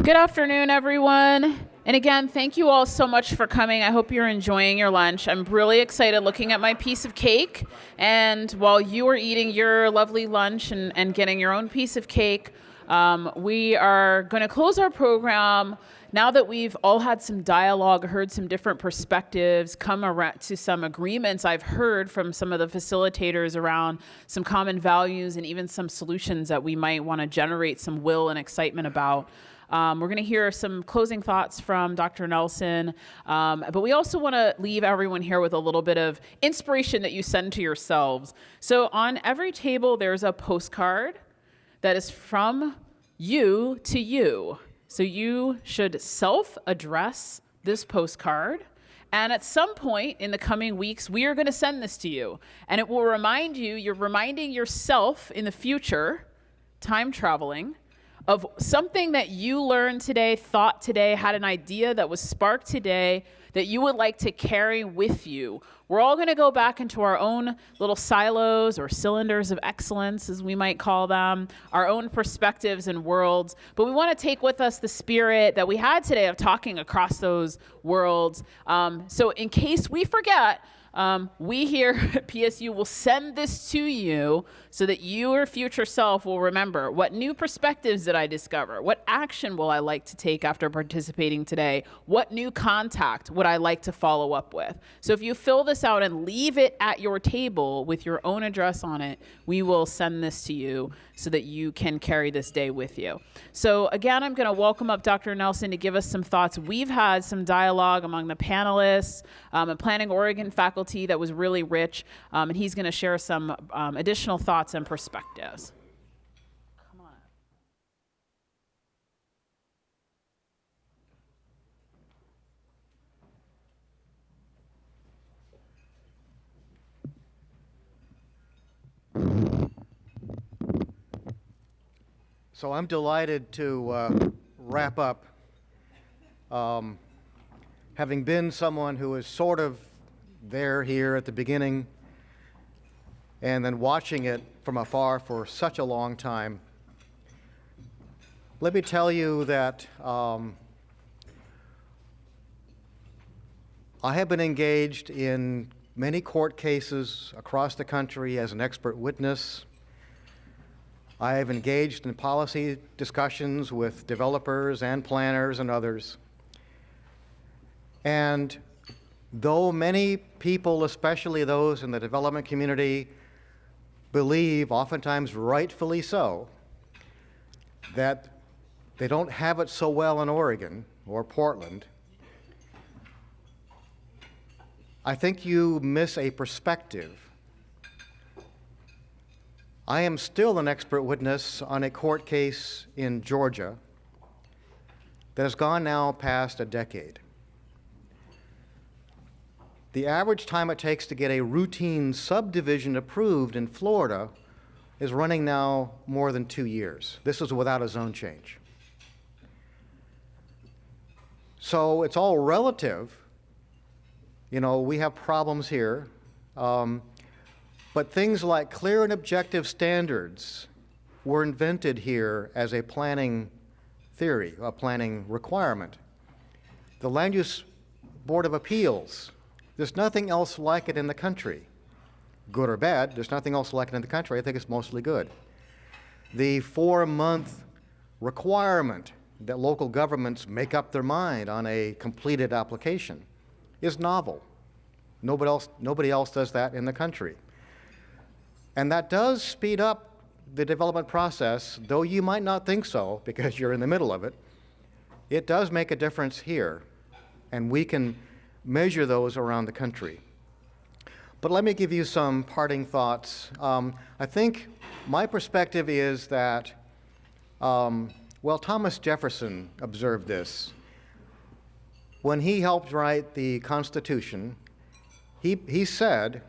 Good afternoon, everyone. And again, thank you all so much for coming. I hope you're enjoying your lunch. I'm really excited looking at my piece of cake. And while you are eating your lovely lunch and getting your own piece of cake, we are going to close our program now that we've all had some dialogue, heard some different perspectives, come around to some agreements I've heard from some of the facilitators around some common values and even some solutions that we might want to generate some will and excitement about. We're going to hear some closing thoughts from Dr. Nelson, but we also want to leave everyone here with a little bit of inspiration that you send to yourselves. So on every table, there's a postcard that is from you to you. So you should self-address this postcard. And at some point in the coming weeks, we are going to send this to you. And it will remind you, you're reminding yourself in the future, time traveling, of something that you learned today, thought today, had an idea that was sparked today that you would like to carry with you. We're all going to go back into our own little silos or cylinders of excellence, as we might call them, our own perspectives and worlds. But we want to take with us the spirit that we had today of talking across those worlds. So in case we forget, we here at PSU will send this to you so that your future self will remember, what new perspectives did I discover? What action will I like to take after participating today? What new contact would I like to follow up with? So if you fill this out and leave it at your table with your own address on it, we will send this to you so that you can carry this day with you. So again, I'm going to welcome up Dr. Nelson to give us some thoughts. We've had some dialogue among the panelists and Planning Oregon faculty that was really rich, and he's going to share some additional thoughts and perspectives. Come on up. So I'm delighted to wrap up. Having been someone who was sort of here at the beginning and then watching it from afar for such a long time, let me tell you that I have been engaged in many court cases across the country as an expert witness. I have engaged in policy discussions with developers and planners and others. And though many people, especially those in the development community, believe, oftentimes rightfully so, that they don't have it so well in Oregon or Portland, I think you miss a perspective. I am still an expert witness on a court case in Georgia that has gone now past a decade. The average time it takes to get a routine subdivision approved in Florida is running now more than 2 years. This is without a zone change. So it's all relative. You know, we have problems here. But things like clear and objective standards were invented here as a planning theory, a planning requirement. The Land Use Board of Appeals, there's nothing else like it in the country. Good or bad, there's nothing else like it in the country. I think it's mostly good. The 4-month requirement that local governments make up their mind on a completed application is novel. Nobody else does that in the country. And that does speed up the development process, though you might not think so because you're in the middle of it. It does make a difference here, and we can measure those around the country. But let me give you some parting thoughts. I think my perspective is that, Thomas Jefferson observed this. When he helped write the Constitution, he said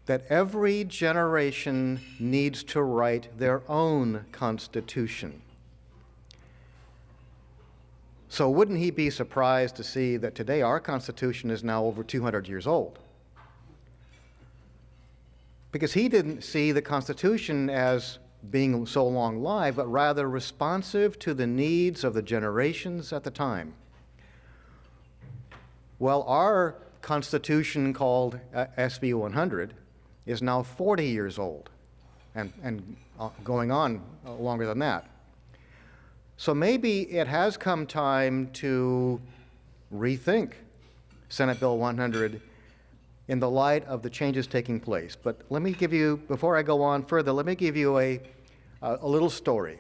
that every generation needs to write their own Constitution. So wouldn't he be surprised to see that today our Constitution is now over 200 years old? Because he didn't see the Constitution as being so long lived, but rather responsive to the needs of the generations at the time. Well, our Constitution, called SB 100, is now 40 years old and going on longer than that. So maybe it has come time to rethink Senate Bill 100 in the light of the changes taking place. But let me give you, before I go on further, let me give you a little story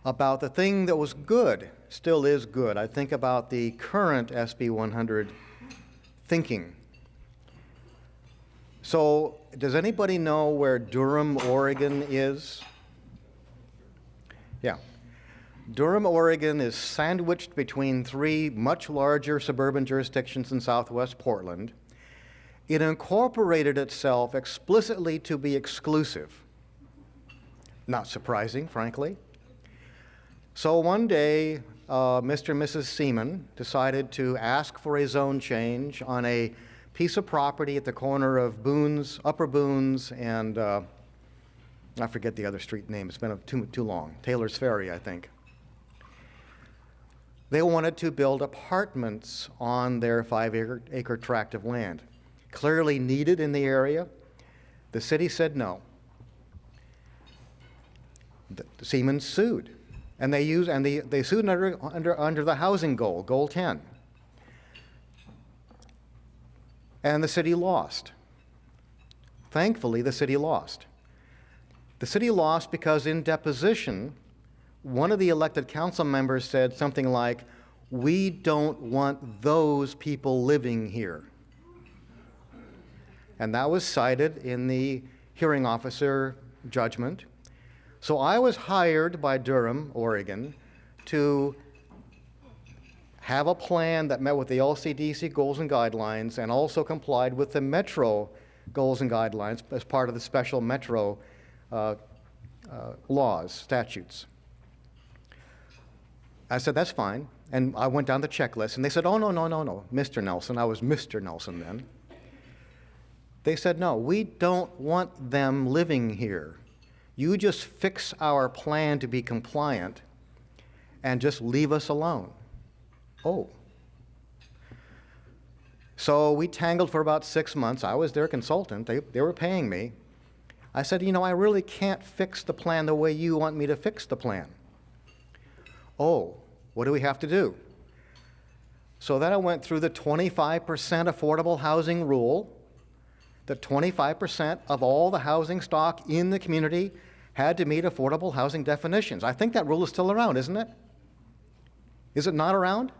about the thing that was good, still is good. I think about the current SB 100 thinking. So, does anybody know where Durham, Oregon is? Yeah. Durham, Oregon is sandwiched between three much larger suburban jurisdictions in southwest Portland. It incorporated itself explicitly to be exclusive. Not surprising, frankly. So one day, Mr. and Mrs. Seaman decided to ask for a zone change on a piece of property at the corner of Boone's, Upper Boone's, and I forget the other street name. It's been too long. Taylor's Ferry, I think. They wanted to build apartments on their 5-acre tract of land, clearly needed in the area. The city said no. The Seamans sued, and they sued under the housing goal, Goal 10. And the city lost. Thankfully, the city lost. The city lost because in deposition, one of the elected council members said something like, "We don't want those people living here." And that was cited in the hearing officer judgment. So I was hired by Durham, Oregon, to have a plan that met with the LCDC goals and guidelines and also complied with the Metro goals and guidelines as part of the special Metro laws, statutes. I said, that's fine. And I went down the checklist, and they said, oh, no, Mr. Nelson. I was Mr. Nelson then. They said, no, we don't want them living here. You just fix our plan to be compliant and just leave us alone. Oh. So we tangled for about 6 months. I was their consultant. They were paying me. I said, I really can't fix the plan the way you want me to fix the plan. Oh, what do we have to do? So then I went through the 25% affordable housing rule. That 25% of all the housing stock in the community had to meet affordable housing definitions. I think that rule is still around, isn't it? Is it not around?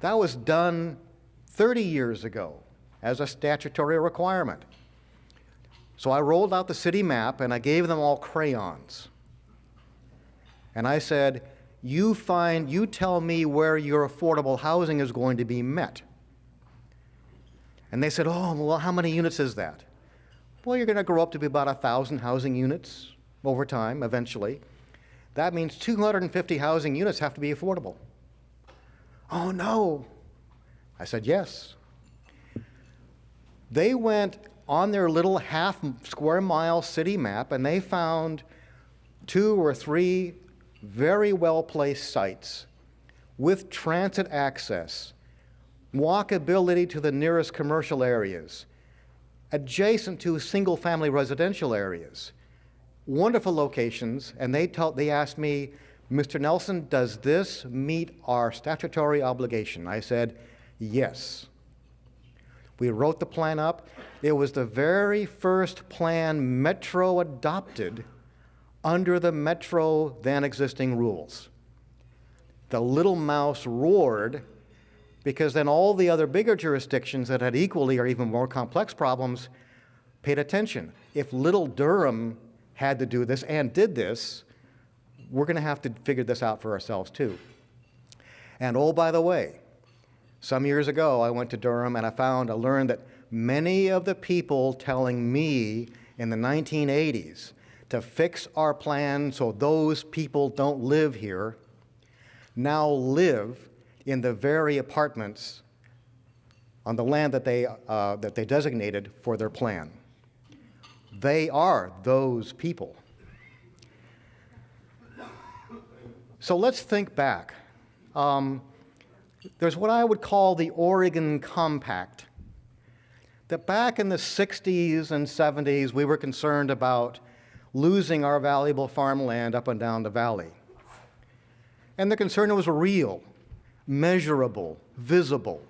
That was done 30 years ago as a statutory requirement. So I rolled out the city map and I gave them all crayons. And I said, you tell me where your affordable housing is going to be met. And they said, oh, well, how many units is that? Well, you're going to grow up to be about 1,000 housing units over time, eventually. That means 250 housing units have to be affordable. Oh, no. I said, yes. They went on their little half-square-mile city map, and they found 2 or 3 very well-placed sites with transit access, walkability to the nearest commercial areas, adjacent to single-family residential areas, wonderful locations, and they asked me, Mr. Nelson, does this meet our statutory obligation? I said, yes. We wrote the plan up. It was the very first plan Metro adopted under the Metro then existing rules. The little mouse roared because then all the other bigger jurisdictions that had equally or even more complex problems paid attention. If little Durham had to do this and did this, we're going to have to figure this out for ourselves too. And oh, by the way, some years ago I went to Durham and I learned that many of the people telling me in the 1980s to fix our plan so those people don't live here now live in the very apartments on the land that they designated for their plan. They are those people. So let's think back. There's what I would call the Oregon Compact. That back in the 60s and 70s, we were concerned about losing our valuable farmland up and down the valley. And the concern was real, measurable, visible,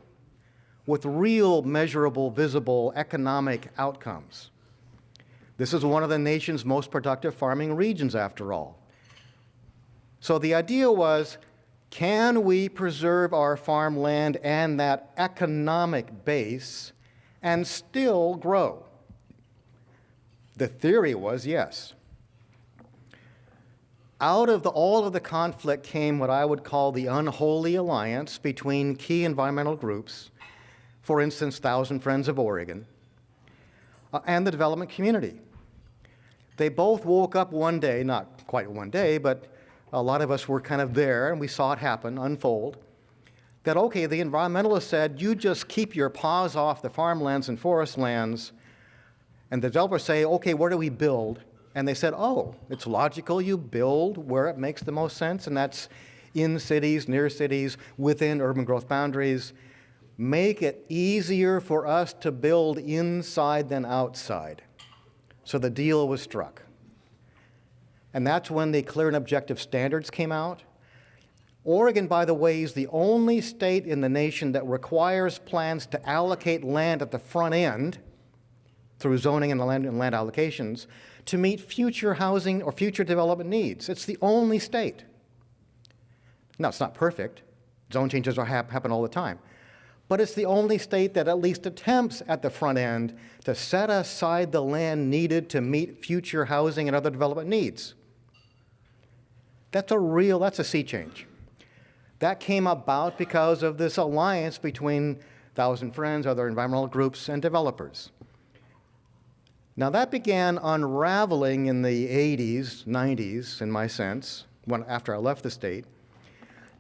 with real, measurable, visible economic outcomes. This is one of the nation's most productive farming regions, after all. So the idea was, can we preserve our farmland and that economic base and still grow? The theory was yes. Out of all of the conflict came what I would call the unholy alliance between key environmental groups, for instance, Thousand Friends of Oregon, and the development community. They both woke up one day, not quite one day, but a lot of us were kind of there, and we saw it happen, unfold, that, okay, the environmentalists said, you just keep your paws off the farmlands and forest lands, and the developers say, okay, where do we build? And they said, oh, it's logical you build where it makes the most sense, and that's in cities, near cities, within urban growth boundaries. Make it easier for us to build inside than outside. So the deal was struck. And that's when the clear and objective standards came out. Oregon, by the way, is the only state in the nation that requires plans to allocate land at the front end through zoning and land allocations to meet future housing or future development needs. It's the only state. Now, it's not perfect. Zone changes happen all the time. But it's the only state that at least attempts at the front end to set aside the land needed to meet future housing and other development needs. That's a sea change. That came about because of this alliance between Thousand Friends, other environmental groups, and developers. Now that began unraveling in the 80s, 90s, in my sense, after I left the state,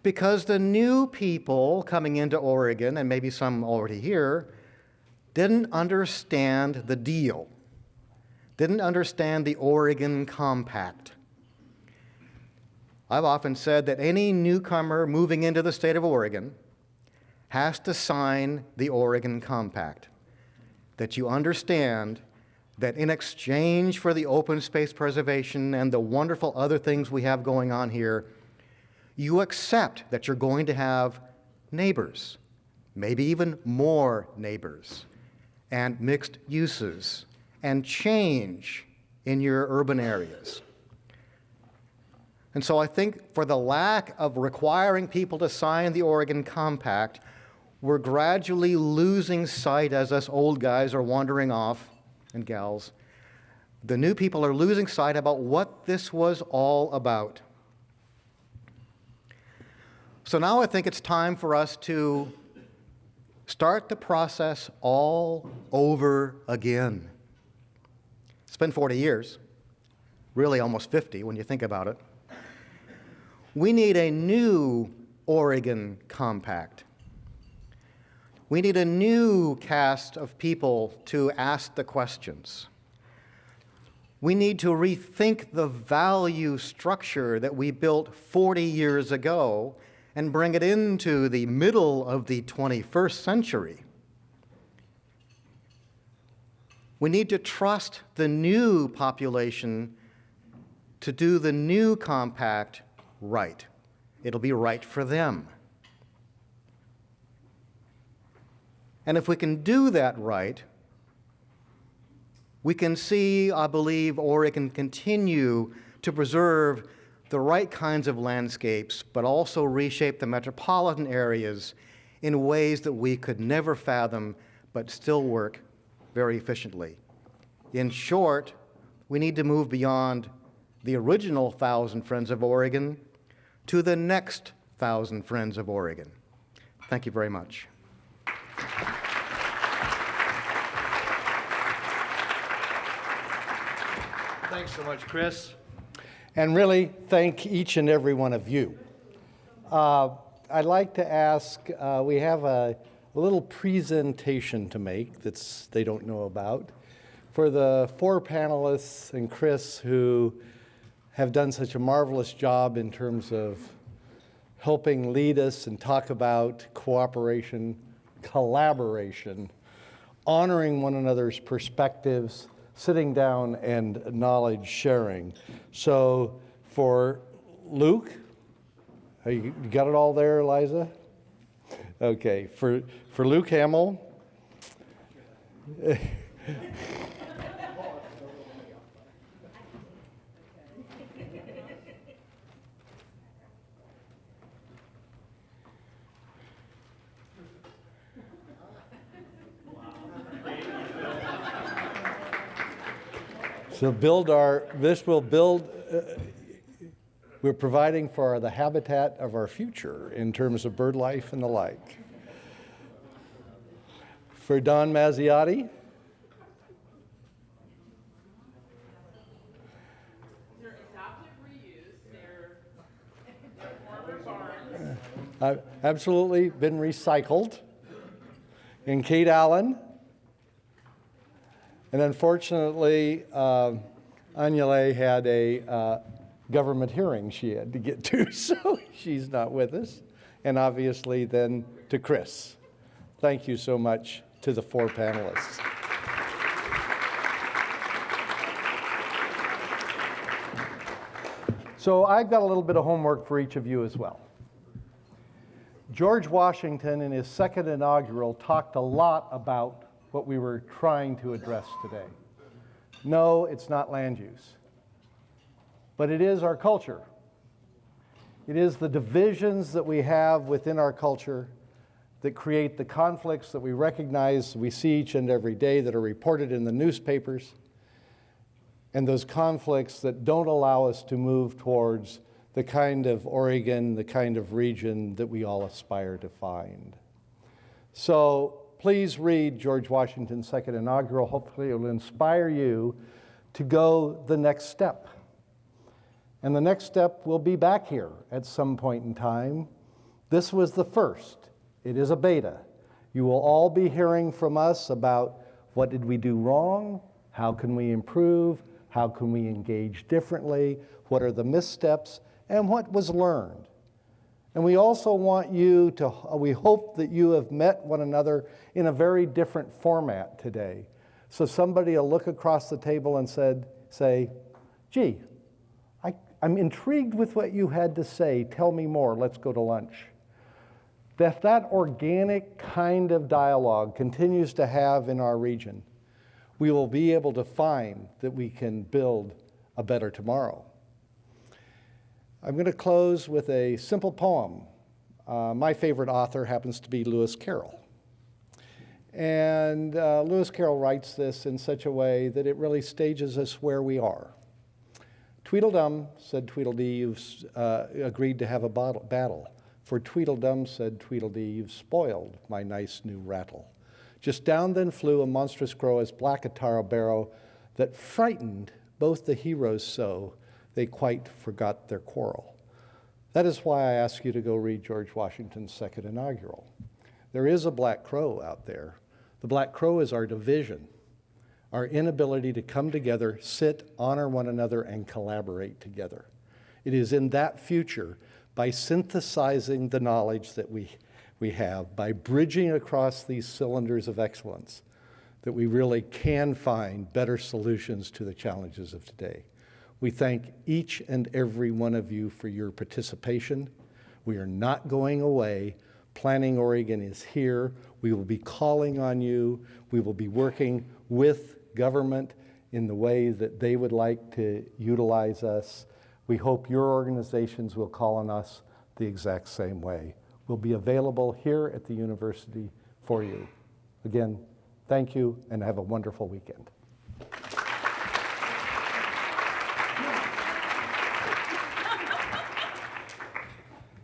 because the new people coming into Oregon, and maybe some already here, didn't understand the deal, didn't understand the Oregon Compact. I've often said that any newcomer moving into the state of Oregon has to sign the Oregon Compact, that you understand that in exchange for the open space preservation and the wonderful other things we have going on here, you accept that you're going to have neighbors, maybe even more neighbors, and mixed uses, and change in your urban areas. And so I think for the lack of requiring people to sign the Oregon Compact, we're gradually losing sight as us old guys are wandering off, and gals. The new people are losing sight about what this was all about. So now I think it's time for us to start the process all over again. It's been 40 years, really almost 50 when you think about it. We need a new Oregon Compact. We need a new cast of people to ask the questions. We need to rethink the value structure that we built 40 years ago and bring it into the middle of the 21st century. We need to trust the new population to do the new compact right. It'll be right for them. And if we can do that right, we can see, I believe, Oregon continue to preserve the right kinds of landscapes, but also reshape the metropolitan areas in ways that we could never fathom, but still work very efficiently. In short, we need to move beyond the original 1,000 Friends of Oregon to the next 1,000 Friends of Oregon. Thank you very much. Thanks so much, Chris. And really, thank each and every one of you. I'd like to ask, we have a little presentation to make that they don't know about for the 4 panelists and Chris who have done such a marvelous job in terms of helping lead us and talk about cooperation, collaboration, honoring one another's perspectives, sitting down and knowledge sharing. So for Luke, you got it all there, Eliza? Okay, for Luke Hamill, we're providing for the habitat of our future in terms of bird life and the like. For Don Mazziotti, They're adaptive reuse. They're former barns. absolutely been recycled. And Kate Allen. And unfortunately, Anjali had a government hearing she had to get to, so she's not with us. And obviously then to Chris. Thank you so much to the 4 panelists. So I've got a little bit of homework for each of you as well. George Washington in his 2nd inaugural talked a lot about what we were trying to address today. No, it's not land use, but it is our culture. It is the divisions that we have within our culture that create the conflicts that we recognize, we see each and every day that are reported in the newspapers, and those conflicts that don't allow us to move towards the kind of Oregon, the kind of region that we all aspire to find. So please read George Washington's 2nd inaugural. Hopefully it will inspire you to go the next step. And the next step will be back here at some point in time. This was the first. It is a beta. You will all be hearing from us about what did we do wrong, how can we improve, how can we engage differently, what are the missteps, and what was learned. And we also want you to, we hope that you have met one another in a very different format today. So somebody will look across the table and say, gee, I'm intrigued with what you had to say. Tell me more. Let's go to lunch. If that organic kind of dialogue continues to have in our region, we will be able to find that we can build a better tomorrow. I'm going to close with a simple poem. My favorite author happens to be Lewis Carroll. And Lewis Carroll writes this in such a way that it really stages us where we are. Tweedledum, said Tweedledee, you've agreed to have a battle. For Tweedledum, said Tweedledee, you've spoiled my nice new rattle. Just down then flew a monstrous crow as black a taro barrow that frightened both the heroes so they quite forgot their quarrel. That is why I ask you to go read George Washington's 2nd inaugural. There is a black crow out there. The black crow is our division, our inability to come together, sit, honor one another, and collaborate together. It is in that future, by synthesizing the knowledge that we have, by bridging across these cylinders of excellence, that we really can find better solutions to the challenges of today. We thank each and every one of you for your participation. We are not going away. Planning Oregon is here. We will be calling on you. We will be working with government in the way that they would like to utilize us. We hope your organizations will call on us the exact same way. We'll be available here at the university for you. Again, thank you and have a wonderful weekend.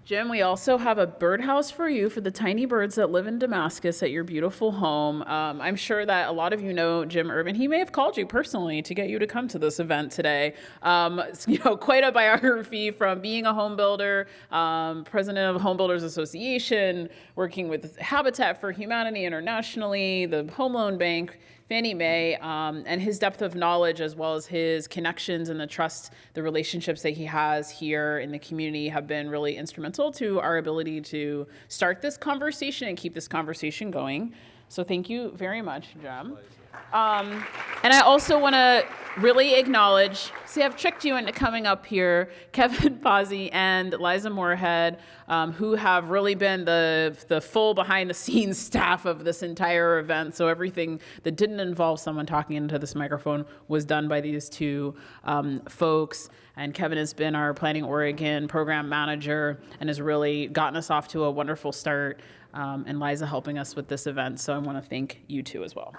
Jim, we also have a birdhouse for you for the tiny birds that live in Damascus at your beautiful home. I'm sure that a lot of you know Jim Urban. He may have called you personally to get you to come to this event today. Quite a biography from being a home builder, president of Home Builders Association, working with Habitat for Humanity internationally, the Home Loan Bank. Fannie Mae, and his depth of knowledge, as well as his connections and the trust, the relationships that he has here in the community, have been really instrumental to our ability to start this conversation and keep this conversation going. So thank you very much, Jem. And I also want to really acknowledge, see, I've tricked you into coming up here, Kevin Pazzi and Liza Moorhead, who have really been the full behind-the-scenes staff of this entire event. So everything that didn't involve someone talking into this microphone was done by these two folks. And Kevin has been our Planning Oregon program manager and has really gotten us off to a wonderful start. And Liza helping us with this event. So I want to thank you two as well.